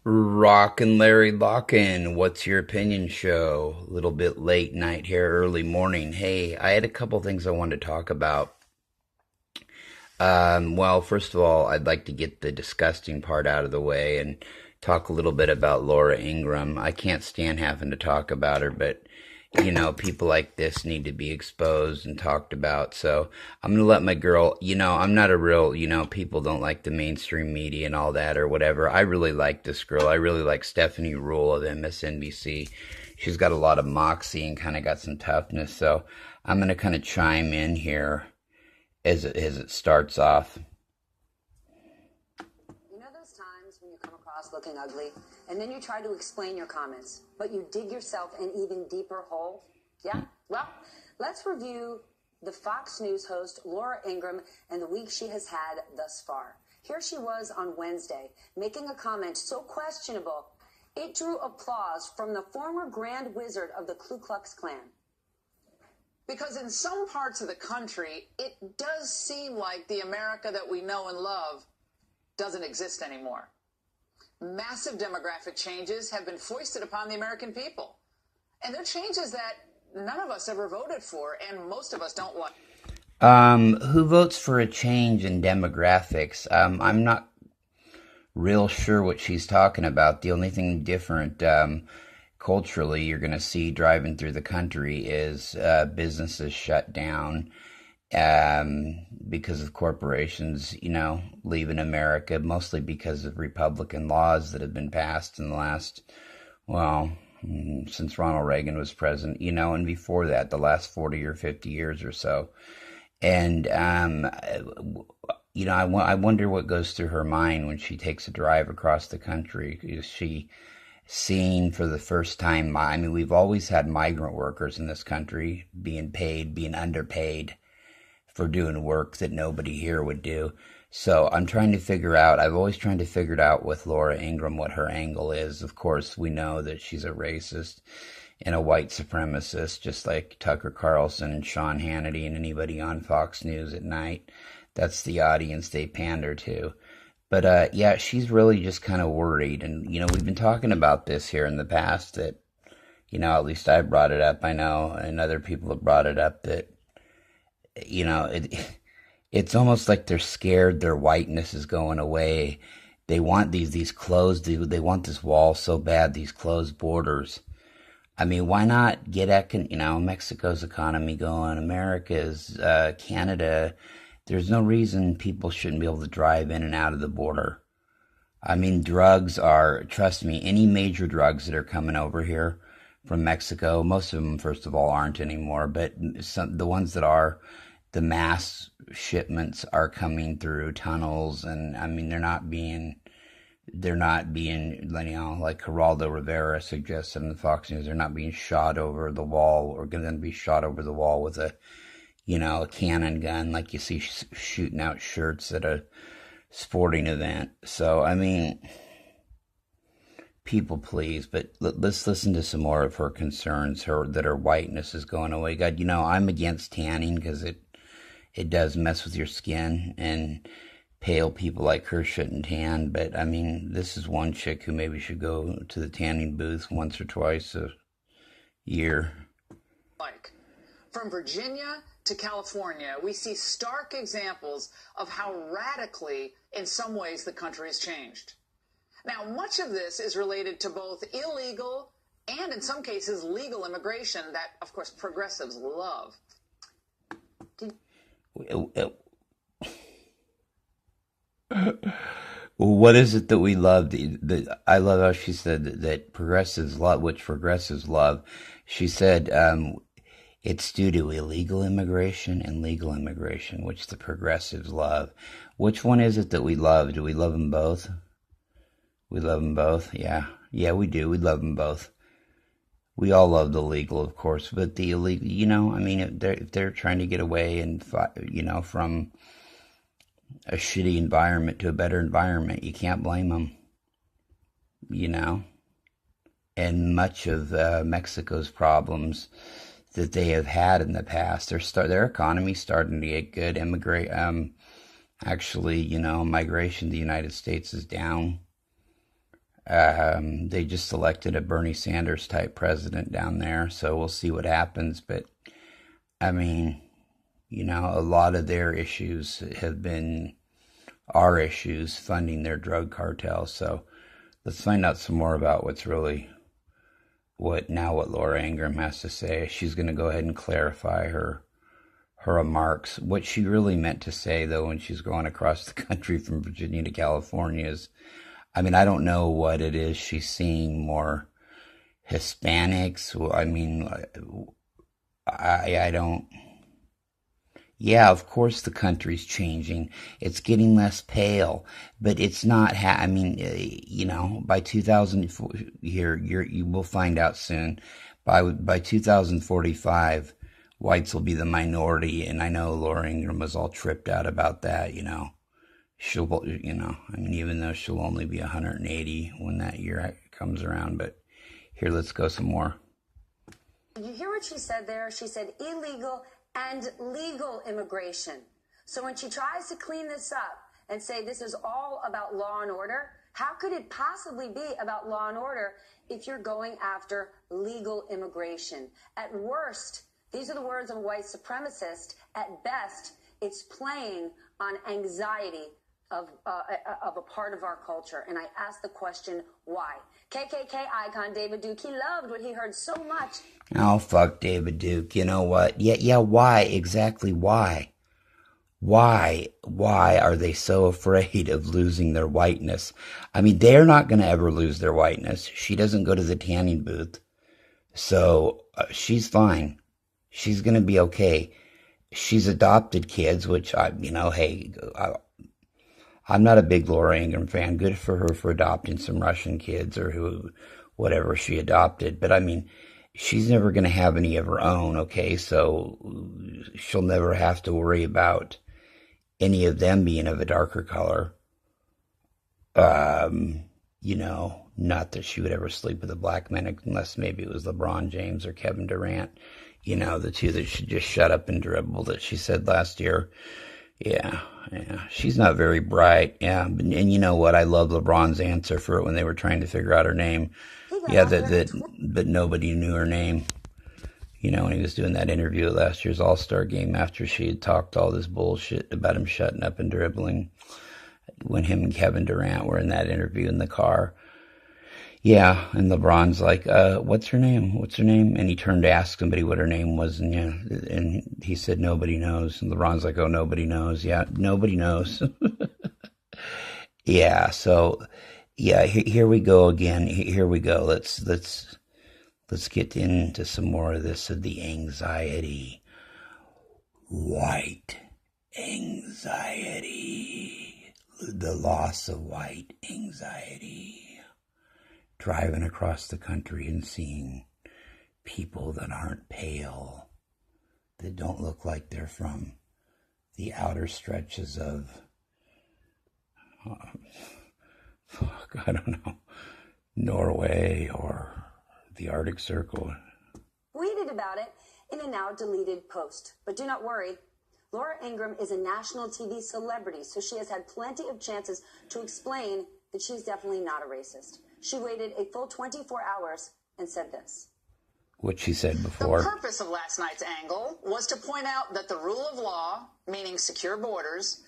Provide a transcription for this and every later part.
Rockin' Larry Locken, what's your opinion show? A little bit late night here, early morning. Hey, I had a couple things I wanted to talk about. Well, first of all, I'd like to get the disgusting part out of the way and talk a little bit about Laura Ingraham. I can't stand having to talk about her, but people like this need to be exposed and talked about. So I'm going to let my girl, I'm not a real, people don't like the mainstream media and all that or whatever. I really like this girl. I really like Stephanie Rule of MSNBC. She's got a lot of moxie and kind of got some toughness. So I'm going to kind of chime in here as it starts off. You know those times when you come across looking ugly, and then you try to explain your comments, but you dig yourself an even deeper hole? Yeah? Well, let's review the Fox News host Laura Ingraham and the week she has had thus far. Here she was on Wednesday, making a comment so questionable, it drew applause from the former Grand Wizard of the Ku Klux Klan. Because in some parts of the country, it does seem like the America that we know and love doesn't exist anymore. Massive demographic changes have been foisted upon the American people. And they're changes that none of us ever voted for, and most of us don't like. Who votes for a change in demographics? I'm not real sure what she's talking about. The only thing different, culturally you're going to see driving through the country is businesses shut down because of corporations, leaving America, mostly because of Republican laws that have been passed in the last, well, since Ronald Reagan was president, and before that, the last 40 or 50 years or so. And, I wonder what goes through her mind when she takes a drive across the country. Is she seeing for the first time? I mean, we've always had migrant workers in this country being underpaid for doing work that nobody here would do. So I've always tried to figure it out with Laura Ingraham what her angle is. Of course, we know that she's a racist and a white supremacist, just like Tucker Carlson and Sean Hannity and anybody on Fox News at night. That's the audience they pander to. But, yeah, she's really just kind of worried. And, we've been talking about this here in the past that, at least I brought it up, I know, and other people have brought it up that, it's almost like they're scared their whiteness is going away. They want these closed, they want this wall so bad, these closed borders. I mean, why not get Mexico's economy going, America's, Canada. There's no reason people shouldn't be able to drive in and out of the border. I mean, trust me, any major drugs that are coming over here from Mexico, most of them, first of all, aren't anymore, but the ones that are, the mass shipments are coming through tunnels, and I mean, they're not being, like Geraldo Rivera suggested in the Fox News, they're not being shot over the wall, or going to be shot over the wall with a cannon gun like you see shooting out shirts at a sporting event. So, I mean, people please, but let's listen to some more of her concerns, that her whiteness is going away. God, I'm against tanning because it does mess with your skin, and pale people like her shouldn't tan. But, I mean, this is one chick who maybe should go to the tanning booth once or twice a year. From Virginia to California, we see stark examples of how radically, in some ways, the country has changed. Now, much of this is related to both illegal and, in some cases, legal immigration that, of course, progressives love. What is it that we love? I love how she said that progressives love, which progressives love. She said, it's due to illegal immigration and legal immigration, which the progressives love. Which one is it that we love? Do we love them both? We love them both? Yeah. Yeah, we do. We love them both. We all love the legal, of course, but the illegal, I mean, if they're trying to get away and, from a shitty environment to a better environment, you can't blame them, And much of Mexico's problems that they have had in the past, their economy's starting to get good. Migration to the United States is down. They just elected a Bernie Sanders type president down there, so we'll see what happens. But I mean, a lot of their issues have been our issues, funding their drug cartel. So let's find out some more about what Laura Ingraham has to say. She's going to go ahead and clarify her remarks. What she really meant to say, though, when she's going across the country from Virginia to California is, I mean, I don't know what it is she's seeing, more Hispanics. I mean, I don't. Yeah, of course the country's changing. It's getting less pale, but it's not. I mean, by 2000 here, you will find out soon. By 2045, whites will be the minority, and I know Laura Ingraham was all tripped out about that. She'll, I mean, even though she'll only be 180 when that year comes around. But here, let's go some more. You hear what she said there? She said illegal and legal immigration. So when she tries to clean this up and say this is all about law and order, how could it possibly be about law and order if you're going after legal immigration? At worst, these are the words of a white supremacist. At best, it's playing on anxiety of a part of our culture. And I ask the question, why? KKK icon David Duke, he loved what he heard so much. Oh, fuck David Duke. You know what? Yeah, why? Exactly why? Why are they so afraid of losing their whiteness? I mean, they're not going to ever lose their whiteness. She doesn't go to the tanning booth. So she's fine. She's going to be okay. She's adopted kids, which I'm not a big Laura Ingraham fan. Good for her for adopting some Russian kids or whatever she adopted. But I mean, she's never going to have any of her own, okay? So she'll never have to worry about any of them being of a darker color. Not that she would ever sleep with a black man unless maybe it was LeBron James or Kevin Durant. The two that should just shut up and dribble that she said last year. Yeah. She's not very bright. Yeah. And you know what? I love LeBron's answer for it when they were trying to figure out her name. Yeah, that nobody knew her name. When he was doing that interview at last year's All-Star game after she had talked all this bullshit about him shutting up and dribbling when him and Kevin Durant were in that interview in the car. Yeah, and LeBron's like, what's her name? And he turned to ask somebody what her name was, and he said, nobody knows. And LeBron's like, oh, nobody knows. Yeah, nobody knows. Yeah, so, yeah, here we go again. Here we go. Let's get into some more of this, of the anxiety. White anxiety. The loss of white anxiety. Driving across the country and seeing people that aren't pale, that don't look like they're from the outer stretches of, I don't know, Norway or the Arctic Circle. Tweeted about it in a now deleted post. But do not worry. Laura Ingraham is a national TV celebrity, so she has had plenty of chances to explain that she's definitely not a racist. She waited a full 24 hours and said this. What she said before. The purpose of last night's angle was to point out that the rule of law, meaning secure borders,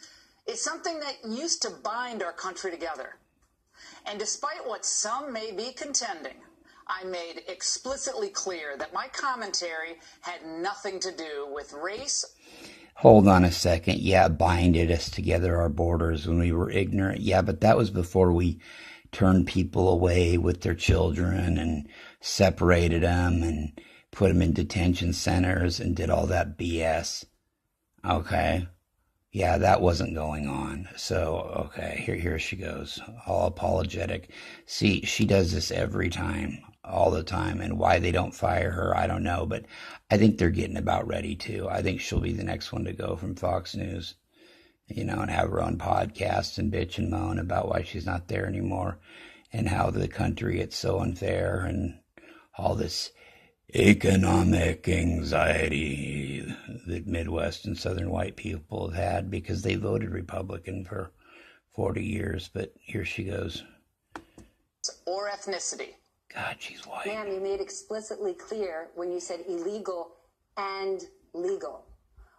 is something that used to bind our country together. And despite what some may be contending, I made explicitly clear that my commentary had nothing to do with race. Hold on a second. Yeah, binded us together, our borders, when we were ignorant. Yeah, but that was before we turned people away with their children and separated them and put them in detention centers and did all that BS. Okay. Yeah, that wasn't going on. So, okay, here she goes. All apologetic. See, she does this every time, all the time. And why they don't fire her, I don't know. But I think they're getting about ready to. I think she'll be the next one to go from Fox News. And have her own podcast and bitch and moan about why she's not there anymore and how the country, it's so unfair and all this economic anxiety that Midwest and Southern white people have had because they voted Republican for 40 years. But here she goes. or ethnicity. God, she's white. Ma'am, you made explicitly clear when you said illegal and legal.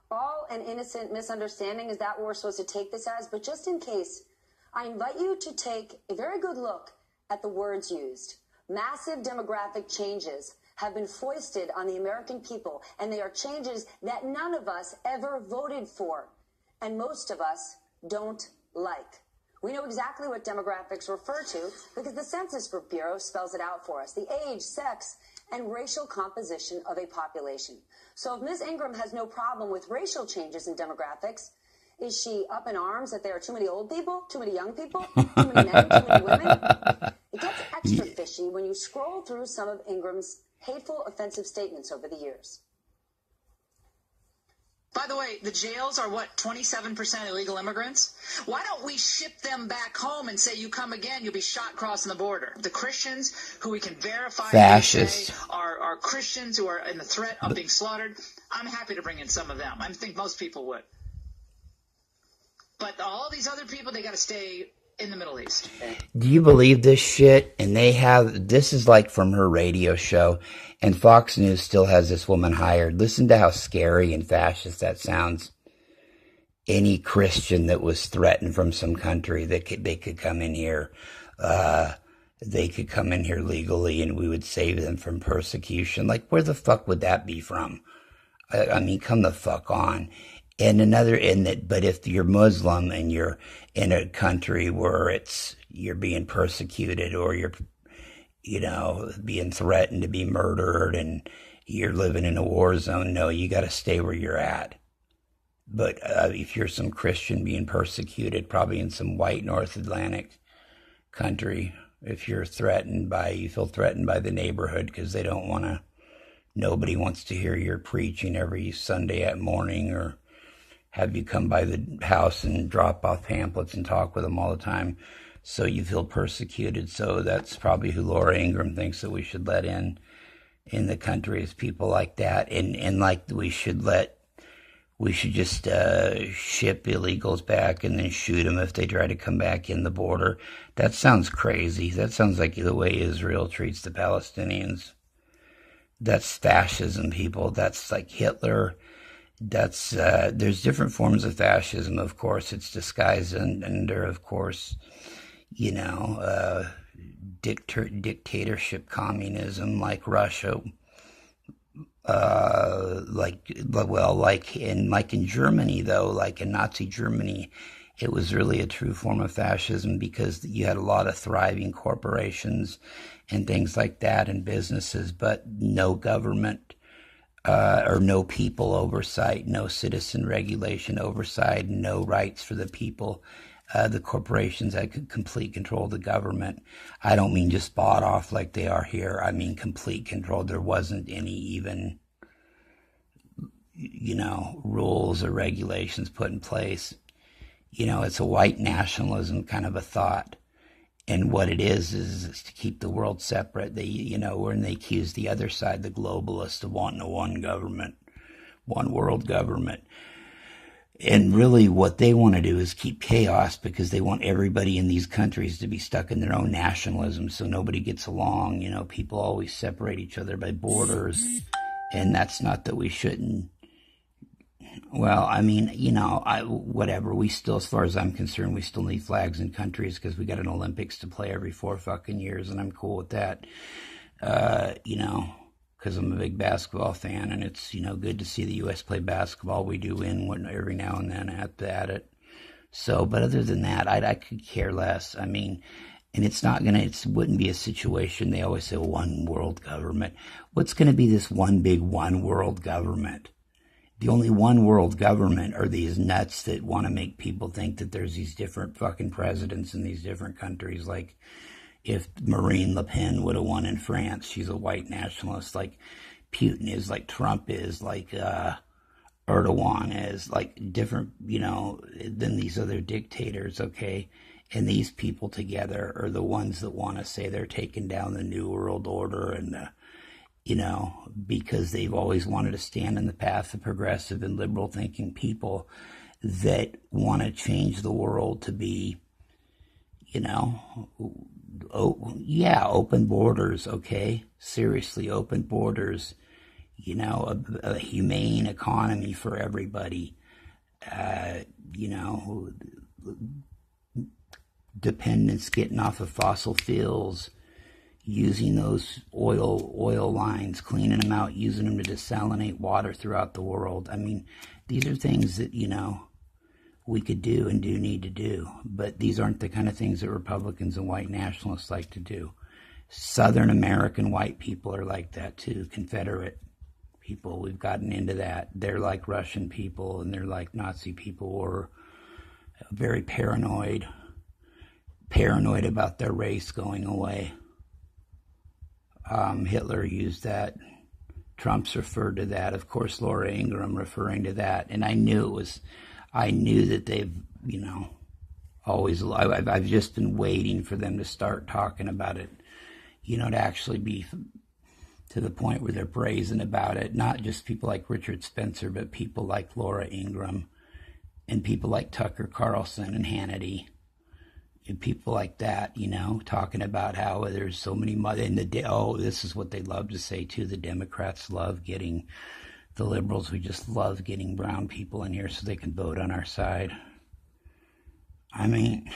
All an innocent misunderstanding, is that what we're supposed to take this as? But just in case, I invite you to take a very good look at the words used. Massive demographic changes have been foisted on the American people, and they are changes that none of us ever voted for, and most of us don't like. We know exactly what demographics refer to because the Census Bureau spells it out for us: the age, sex, and racial composition of a population. So if Ms. Ingram has no problem with racial changes in demographics, is she up in arms that there are too many old people, too many young people, too many men, too many women? It gets extra fishy when you scroll through some of Ingram's hateful, offensive statements over the years. By the way, the jails are what, 27% illegal immigrants? Why don't we ship them back home and say, you come again, you'll be shot crossing the border? The Christians who we can verify Fascists are Christians who are in the threat of being slaughtered. I'm happy to bring in some of them. I think most people would. But all these other people, they got to stay in the Middle East. Do you believe this shit? And this is like from her radio show, and Fox News still has this woman hired. Listen to how scary and fascist that sounds. Any Christian that was threatened from some country, they could come in here. They could come in here legally, and we would save them from persecution. Like, where the fuck would that be from? I mean, come the fuck on. But if you're Muslim and you're in a country where you're being persecuted, or you're, being threatened to be murdered, and you're living in a war zone, no, you got to stay where you're at. But if you're some Christian being persecuted, probably in some white North Atlantic country, if you feel threatened by the neighborhood because nobody wants to hear your preaching every Sunday at morning, or have you come by the house and drop off pamphlets and talk with them all the time, so you feel persecuted. So that's probably who Laura Ingraham thinks that we should let in the country, is people like that. And like we should just ship illegals back and then shoot them if they try to come back in the border. That sounds crazy. That sounds like the way Israel treats the Palestinians. That's fascism, people. That's like Hitler. There's different forms of fascism, of course. It's disguised under, of course, dictatorship communism, like Russia. Like in Germany, though, like in Nazi Germany, it was really a true form of fascism, because you had a lot of thriving corporations and things like that, and businesses, but no government, or no people oversight, no citizen regulation oversight, no rights for the people. The corporations had complete control of the government. I don't mean just bought off like they are here. I mean complete control. There wasn't any even, rules or regulations put in place. It's a white nationalism kind of a thought. And what it is to keep the world separate. When they accuse the other side, the globalists, of wanting a one government, one world government. And really what they want to do is keep chaos, because they want everybody in these countries to be stuck in their own nationalism, so nobody gets along. People always separate each other by borders, and that's not that we shouldn't. Well, I mean, whatever. We still, as far as I'm concerned, we still need flags in countries, because we got an Olympics to play every 4 fucking years, and I'm cool with that. Because I'm a big basketball fan, and it's, good to see the U.S. play basketball. We do win every now and then at it. So, but other than that, I could care less. I mean, and it wouldn't be a situation. They always say one world government. What's going to be this one big one world government? The only one world government are these nuts that want to make people think that there's these different fucking presidents in these different countries. Like, if Marine Le Pen would have won in France, she's a white nationalist, like Putin is, like Trump is, like Erdogan is, like different, than these other dictators, okay? And these people together are the ones that want to say they're taking down the New World Order, and because they've always wanted to stand in the path of progressive and liberal thinking people that want to change the world to be, Oh, yeah, open borders, okay? Seriously, open borders. A humane economy for everybody. You know, dependence getting off of fossil fuels, using those oil lines, cleaning them out, using them to desalinate water throughout the world. I mean, these are things that, we could do and do need to do, but these aren't the kind of things that Republicans and white nationalists like to do. Southern American white people are like that too. Confederate people, we've gotten into that. They're like Russian people and they're like Nazi people, or very paranoid about their race going away. Hitler used that. Trump's referred to that. Of course, Laura Ingraham referring to that. And I knew that they've, always, I've just been waiting for them to start talking about it, to actually be to the point where they're brazen about it. Not just people like Richard Spencer, but people like Laura Ingraham and people like Tucker Carlson and Hannity. And people like that, talking about how there's so many this is what they love to say too. The Democrats love getting the liberals. We just love getting brown people in here so they can vote on our side. I mean,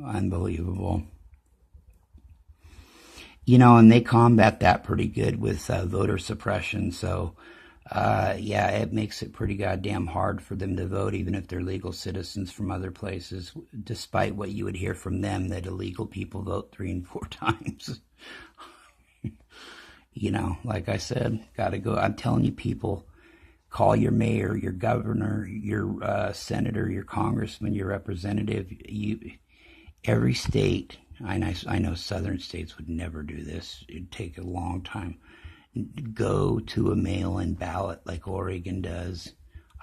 unbelievable. And they combat that pretty good with voter suppression. So, yeah, it makes it pretty goddamn hard for them to vote, even if they're legal citizens from other places, despite what you would hear from them, that illegal people vote 3 and 4 times. Like I said, gotta go. I'm telling you, people, call your mayor, your governor, your senator, your congressman, your representative. Every state, I know southern states would never do this. It'd take a long time. Go to a mail-in ballot like Oregon does.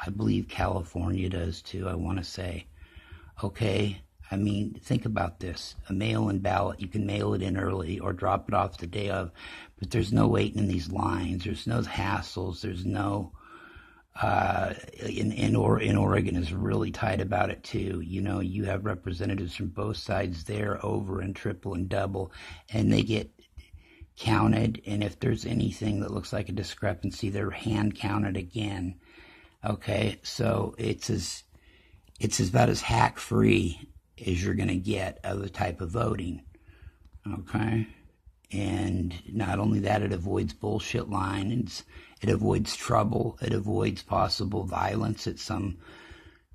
I believe California does too, I want to say. Okay, I mean, think about this. A mail-in ballot, you can mail it in early or drop it off the day of, but there's no waiting in these lines. There's no hassles. There's no, in Oregon is really tight about it too. You have representatives from both sides there, over and triple and double, and they get counted, and if there's anything that looks like a discrepancy, they're hand counted again. Okay, so it's about as hack free as you're going to get of the type of voting. Okay, and not only that, it avoids bullshit lines, it avoids trouble, it avoids possible violence at some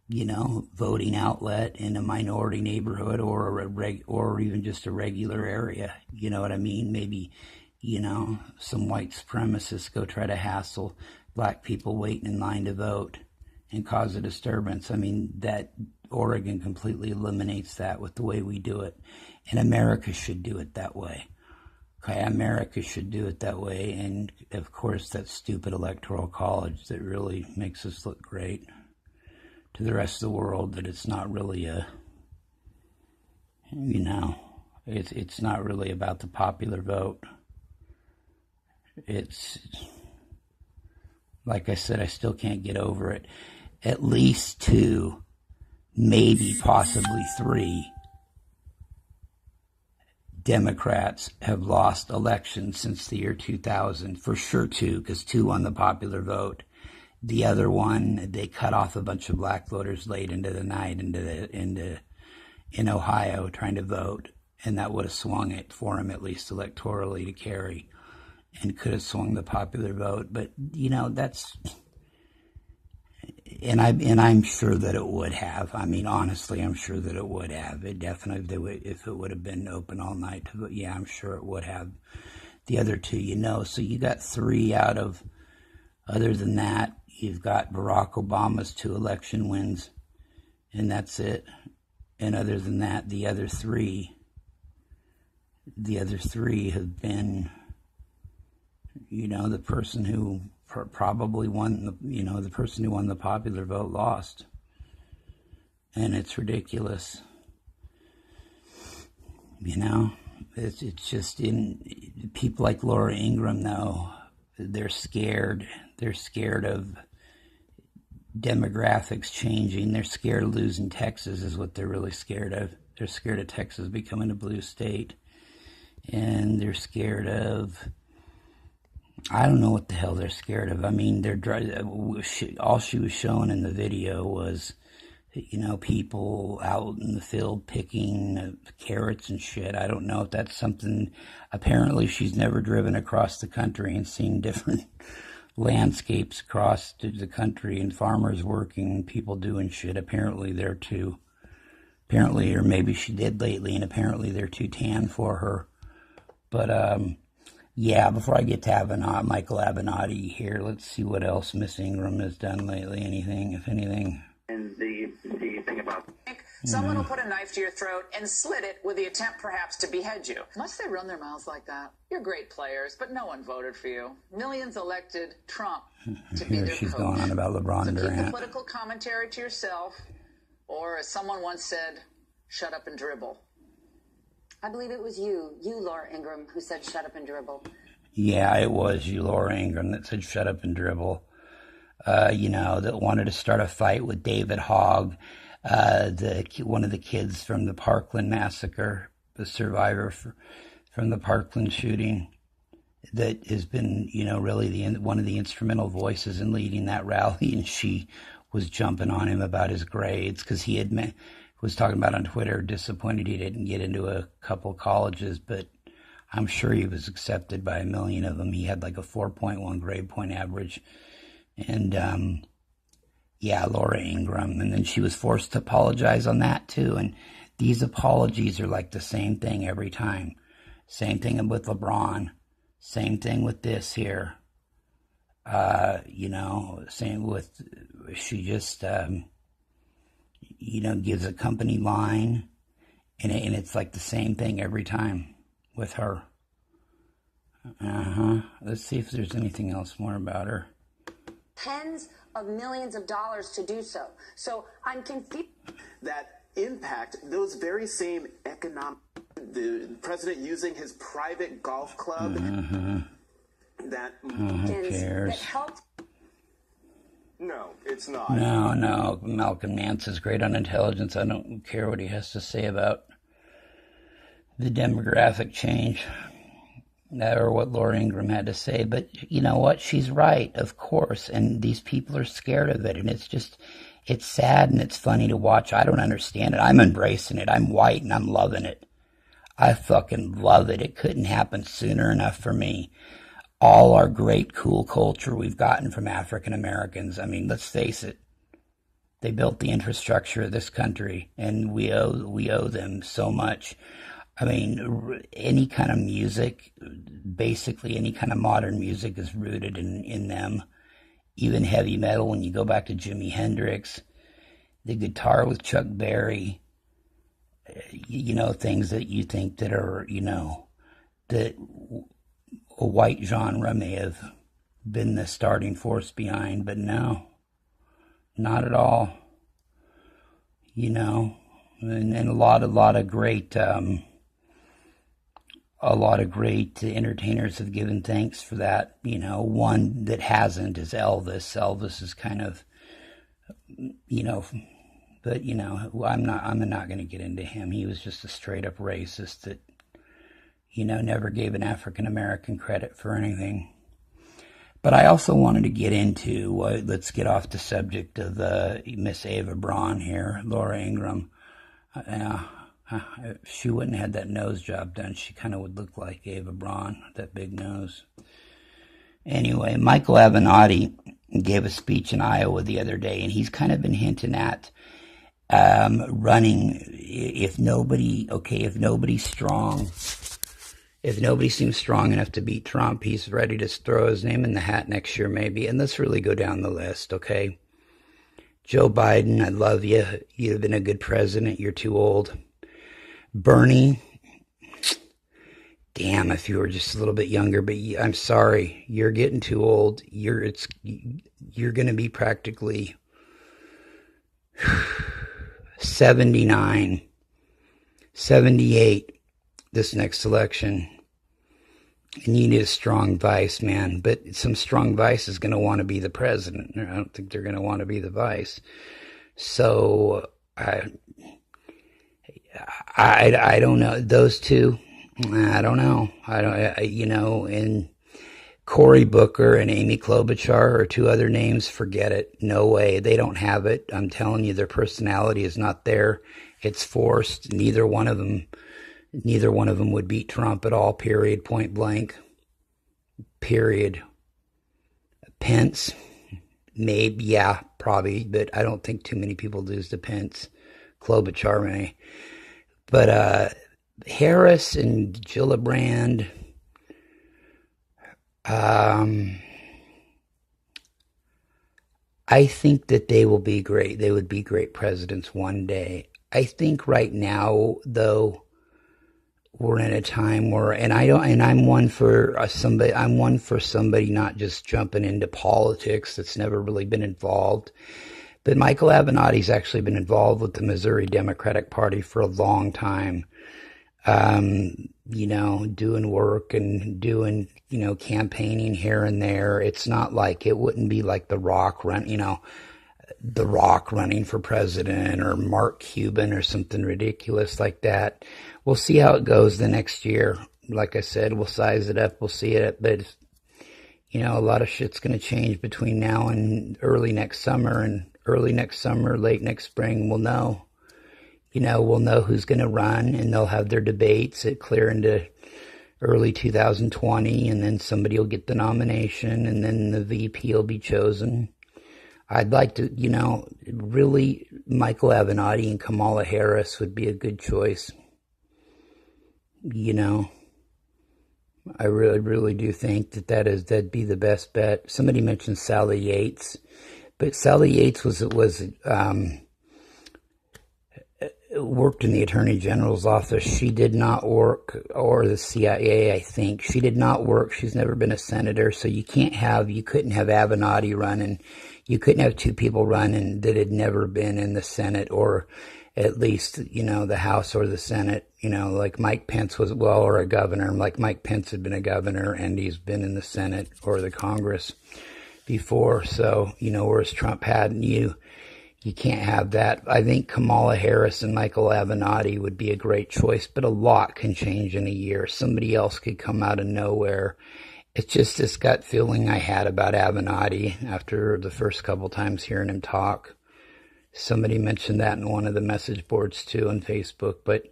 voting outlet in a minority neighborhood or even just a regular area. You know what I mean? Maybe, some white supremacists go try to hassle black people waiting in line to vote and cause a disturbance. I mean, that Oregon completely eliminates that with the way we do it. And America should do it that way. Okay, America should do it that way. And of course, that stupid electoral college that really makes us look great to the rest of the world, that it's not really it's not really about the popular vote. It's, like I said, I still can't get over it. At least 2, maybe possibly 3 Democrats have lost elections since the year 2000. For sure 2, because 2 won the popular vote. The other one, they cut off a bunch of black voters late into the night in Ohio trying to vote, and that would have swung it for him, at least electorally, to carry, and could have swung the popular vote. But that's, and I'm sure that it would have. I mean, honestly, I'm sure that it would have. It definitely, if it would have been open all night to vote, yeah, I'm sure it would have. The other 2, so you got 3 out of. Other than that, you've got Barack Obama's 2 election wins, and that's it. And other than that, the other three have been, the person who probably won the person who won the popular vote lost. And it's ridiculous. It's just, in people like Laura Ingraham, though, they're scared. They're scared of demographics changing. They're scared of losing Texas is what they're really scared of. They're scared of Texas becoming a blue state. And they're scared of, I don't know what the hell they're scared of. I mean, all she was showing in the video was, people out in the field picking carrots and shit. I don't know if that's something. Apparently, she's never driven across the country and seen different landscapes across the country and farmers working and people doing shit. Apparently, they're too. Apparently, or maybe she did lately, and apparently they're too tan for her. But yeah, before I get to Michael Avenatti here, let's see what else Miss Ingram has done lately. Anything, if anything. And the thing about someone will put a knife to your throat and slit it with the attempt perhaps to behead you. Must they run their mouths like that? You're great players, but no one voted for you. Millions elected Trump to be Here their she's coach. going on about LeBron So keep the Durant. political commentary to yourself, or as someone once said, shut up and dribble. I believe it was you, Laura Ingraham, who said shut up and dribble. Yeah, it was you, Laura Ingraham, that said shut up and dribble. That wanted to start a fight with David Hogg, one of the kids from the Parkland massacre, the survivor from the Parkland shooting, that has been, really one of the instrumental voices in leading that rally, and she was jumping on him about his grades because he was talking about on Twitter, disappointed he didn't get into a couple colleges, but I'm sure he was accepted by a million of them. He had like a 4.1 grade point average. And, yeah, Laura Ingraham. And then she was forced to apologize on that, too. And these apologies are like the same thing every time. Same thing with LeBron. Same thing with this here. Same with, she just, gives a company line. And it's like the same thing every time with her. Let's see if there's anything else more about her. Tens of millions of dollars to do so. So I'm confused. That impact those very same economic, the president using his private golf club that Who cares? That helped. No, it's not. No, Malcolm Nance is great on intelligence. I don't care what he has to say about the demographic change, or what Laura Ingraham had to say. But you know what? She's right, of course. And these people are scared of it. And it's sad and it's funny to watch. I don't understand it. I'm embracing it. I'm white and I'm loving it. I fucking love it. It couldn't happen sooner enough for me. All our great, cool culture we've gotten from African Americans. I mean, let's face it. They built the infrastructure of this country, and we owe them so much. I mean, any kind of music, basically any kind of modern music is rooted in them. Even heavy metal, when you go back to Jimi Hendrix, the guitar with Chuck Berry, things that you think that are, that a white genre may have been the starting force behind, but no, not at all. And a lot of great, entertainers have given thanks for that. One that hasn't is Elvis. Elvis is kind of, but I'm not going to get into him. He was just a straight up racist that, never gave an African American credit for anything. But I also wanted to get into, let's get off the subject of Miss Ava Braun here, Laura Ingraham. If she wouldn't have had that nose job done, she kind of would look like Ava Braun, that big nose. Anyway, Michael Avenatti gave a speech in Iowa the other day, and he's kind of been hinting at running if nobody's strong. If nobody seems strong enough to beat Trump, he's ready to throw his name in the hat next year maybe. And let's really go down the list, okay? Joe Biden, I love you. You've been a good president. You're too old. Bernie, damn, if you were just a little bit younger, but I'm sorry. You're getting too old. You're going to be practically 79, 78 this next election. And you need a strong vice, man. But some strong vice is going to want to be the president. I don't think they're going to want to be the vice. So I don't know. Those two, I don't know. And Cory Booker and Amy Klobuchar are two other names. Forget it. No way. They don't have it. I'm telling you, their personality is not there. It's forced. Neither one of them would beat Trump at all, period, point blank, period. Pence, maybe, yeah, probably, but I don't think too many people lose to Pence. Klobuchar may. But Harris and Gillibrand, I think that they will be great. They would be great presidents one day. I think right now, though, we're in a time where, I'm one for somebody not just jumping into politics that's never really been involved. But Michael Avenatti's actually been involved with the Missouri Democratic Party for a long time. Doing work and doing, campaigning here and there. It's not like, it wouldn't be like The Rock running for president, or Mark Cuban or something ridiculous like that. We'll see how it goes the next year. Like I said, we'll size it up. We'll see it. But, a lot of shit's going to change between now and early next summer. And early next summer, late next spring, we'll know. We'll know who's going to run, and they'll have their debates. It clear into early 2020, and then somebody will get the nomination, and then the VP will be chosen. I'd like to, really, Michael Avenatti and Kamala Harris would be a good choice. I really do think that'd be the best bet. Somebody mentioned Sally Yates, but Sally Yates worked in the Attorney General's office. She did not work, or the CIA, I think. She did not work. She's never been a senator, so you couldn't have Avenatti running. You couldn't have two people running that had never been in the Senate, or at least, the House or the Senate. Like Mike Pence was, or a governor. Like Mike Pence had been a governor, and he's been in the Senate or the Congress before. So, whereas Trump hadn't, you can't have that. I think Kamala Harris and Michael Avenatti would be a great choice, but a lot can change in a year. Somebody else could come out of nowhere. It's just this gut feeling I had about Avenatti after the first couple times hearing him talk. Somebody mentioned that in one of the message boards too on Facebook, but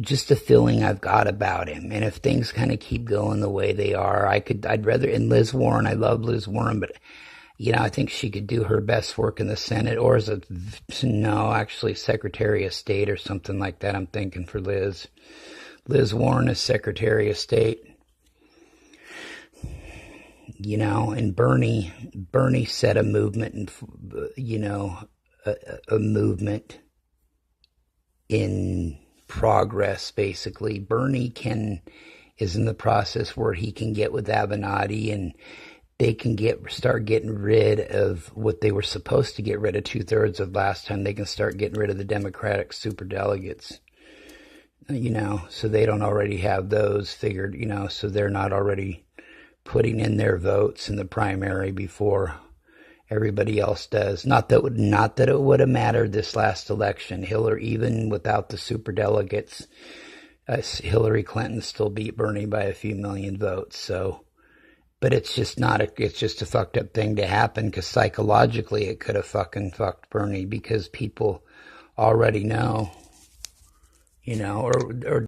just a feeling I've got about him. And if things kind of keep going the way they are, I'd rather, and Liz Warren, I love Liz Warren, but I think she could do her best work in the Senate, or as Secretary of State or something like that. I'm thinking for Liz Warren as Secretary of State. And Bernie set a movement, and a movement in progress. Basically, Bernie is in the process where he can get with Avenatti, and they can start getting rid of what they were supposed to get rid of 2/3 of last time. They can start getting rid of the Democratic superdelegates, so they don't already have those figured, so they're not already putting in their votes in the primary before everybody else does. Not that it would have mattered this last election. Hillary, even without the superdelegates, Hillary Clinton still beat Bernie by a few million votes. So, but it's just a fucked up thing to happen, because psychologically it could have fucking fucked Bernie, because people already know, or